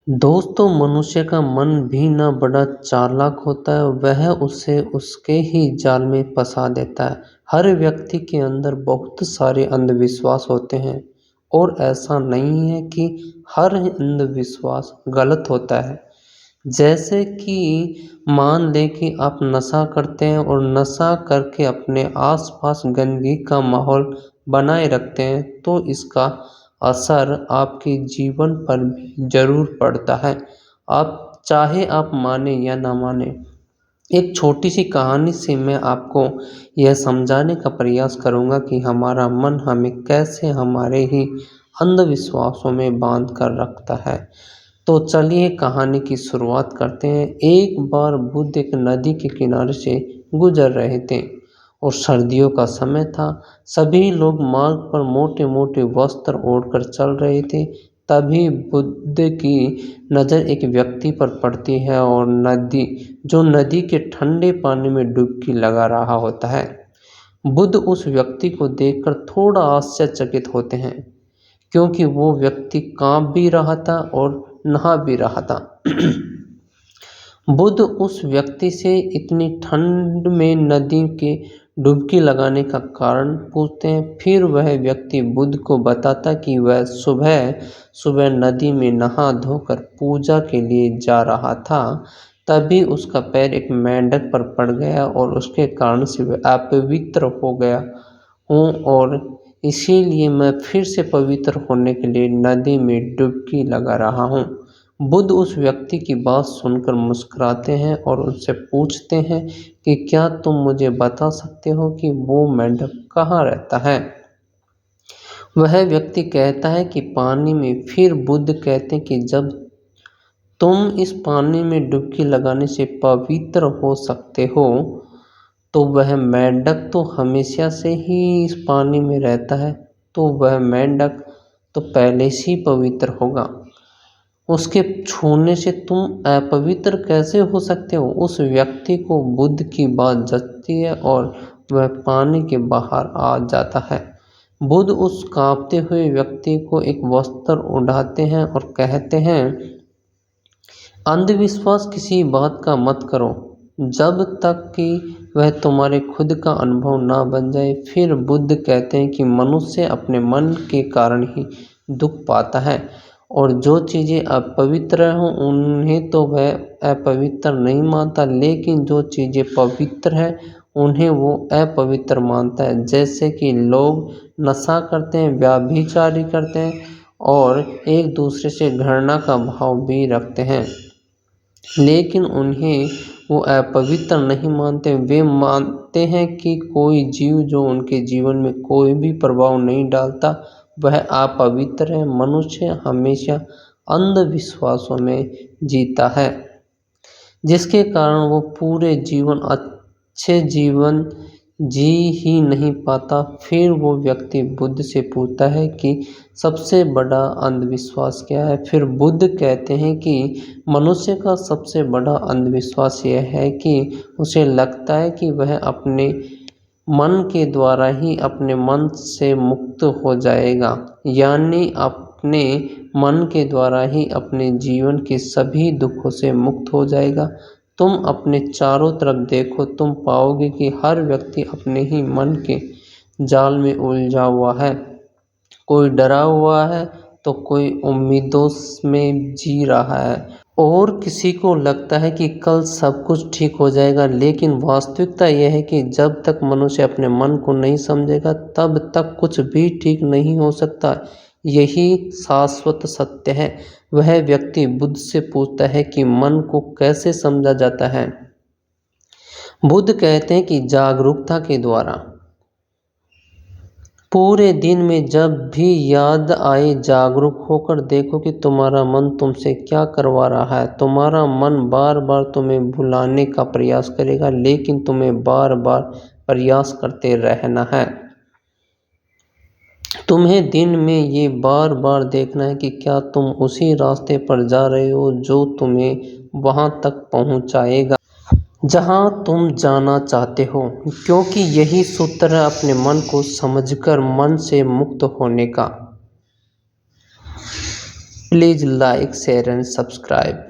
दोस्तों, मनुष्य का मन भी न बड़ा चालाक होता है, वह उसे उसके ही जाल में फंसा देता है। हर व्यक्ति के अंदर बहुत सारे अंधविश्वास होते हैं और ऐसा नहीं है कि हर अंधविश्वास गलत होता है। जैसे कि मान लें कि आप नशा करते हैं और नशा करके अपने आसपास गंदगी का माहौल बनाए रखते हैं, तो इसका असर आपके जीवन पर भी ज़रूर पड़ता है। आप माने या ना माने। एक छोटी सी कहानी से मैं आपको यह समझाने का प्रयास करूँगा कि हमारा मन हमें कैसे हमारे ही अंधविश्वासों में बांध कर रखता है। तो चलिए कहानी की शुरुआत करते हैं। एक बार बुद्ध एक नदी के किनारे से गुजर रहे थे और सर्दियों का समय था। सभी लोग मार्ग पर मोटे मोटे वस्त्र ओढ़कर चल रहे थे। तभी बुद्ध की नज़र एक व्यक्ति पर पड़ती है और नदी के ठंडे पानी में डुबकी लगा रहा होता है। बुद्ध उस व्यक्ति को देखकर थोड़ा आश्चर्यचकित होते हैं, क्योंकि वो व्यक्ति कांप भी रहा था और नहा भी रहा था। बुद्ध उस व्यक्ति से इतनी ठंड में नदी के डुबकी लगाने का कारण पूछते हैं। फिर वह व्यक्ति बुद्ध को बताता कि वह सुबह सुबह नदी में नहा धोकर पूजा के लिए जा रहा था। तभी उसका पैर एक मेंढक पर पड़ गया और उसके कारण से वह अपवित्र हो गया हूँ, और इसीलिए मैं फिर से पवित्र होने के लिए नदी में डुबकी लगा रहा हूँ। बुद्ध उस व्यक्ति की बात सुनकर मुस्कुराते हैं और उससे पूछते हैं कि क्या तुम मुझे बता सकते हो कि वो मेंढक कहाँ रहता है। वह व्यक्ति कहता है कि पानी में। फिर बुद्ध कहते हैं कि जब तुम इस पानी में डुबकी लगाने से पवित्र हो सकते हो, तो वह मेंढक तो हमेशा से ही इस पानी में रहता है, तो वह मेंढक तो पहले से ही पवित्र होगा। उसके छूने से तुम अपवित्र कैसे हो सकते हो। उस व्यक्ति को बुद्ध की बात जचती है और वह पानी के बाहर आ जाता है। बुद्ध उस कांपते हुए व्यक्ति को एक वस्त्र ओढ़ाते हैं और कहते हैं, अंधविश्वास किसी बात का मत करो जब तक कि वह तुम्हारे खुद का अनुभव ना बन जाए। फिर बुद्ध कहते हैं कि मनुष्य अपने मन के कारण ही दुख पाता है, और जो चीज़ें अपवित्र हों उन्हें तो वह अपवित्र नहीं मानता, लेकिन जो चीज़ें पवित्र हैं उन्हें वो अपवित्र मानता है। जैसे कि लोग नशा करते हैं, व्यभिचारी करते हैं और एक दूसरे से घृणा का भाव भी रखते हैं, लेकिन उन्हें वो अपवित्र नहीं मानते। वे मानते हैं कि कोई जीव जो उनके जीवन में कोई भी प्रभाव नहीं डालता, वह अपवित्र है। मनुष्य हमेशा अंधविश्वासों में जीता है, जिसके कारण वो पूरे जीवन अच्छे जीवन जी ही नहीं पाता। फिर वो व्यक्ति बुद्ध से पूछता है कि सबसे बड़ा अंधविश्वास क्या है। फिर बुद्ध कहते हैं कि मनुष्य का सबसे बड़ा अंधविश्वास यह है कि उसे लगता है कि वह अपने मन के द्वारा ही अपने मन से मुक्त हो जाएगा, यानी अपने मन के द्वारा ही अपने जीवन के सभी दुखों से मुक्त हो जाएगा। तुम अपने चारों तरफ देखो, तुम पाओगे कि हर व्यक्ति अपने ही मन के जाल में उलझा हुआ है। कोई डरा हुआ है तो कोई उम्मीदों में जी रहा है, और किसी को लगता है कि कल सब कुछ ठीक हो जाएगा। लेकिन वास्तविकता यह है कि जब तक मनुष्य अपने मन को नहीं समझेगा, तब तक कुछ भी ठीक नहीं हो सकता। यही शाश्वत सत्य है। वह व्यक्ति बुद्ध से पूछता है कि मन को कैसे समझा जाता है। बुद्ध कहते हैं कि जागरूकता के द्वारा। पूरे दिन में जब भी याद आए, जागरूक होकर देखो कि तुम्हारा मन तुमसे क्या करवा रहा है। तुम्हारा मन बार बार तुम्हें भुलाने का प्रयास करेगा, लेकिन तुम्हें बार बार प्रयास करते रहना है। तुम्हें दिन में ये बार बार देखना है कि क्या तुम उसी रास्ते पर जा रहे हो जो तुम्हें वहां तक पहुंचाएगा जहां तुम जाना चाहते हो, क्योंकि यही सूत्र है अपने मन को समझकर मन से मुक्त होने का। Please like share and subscribe.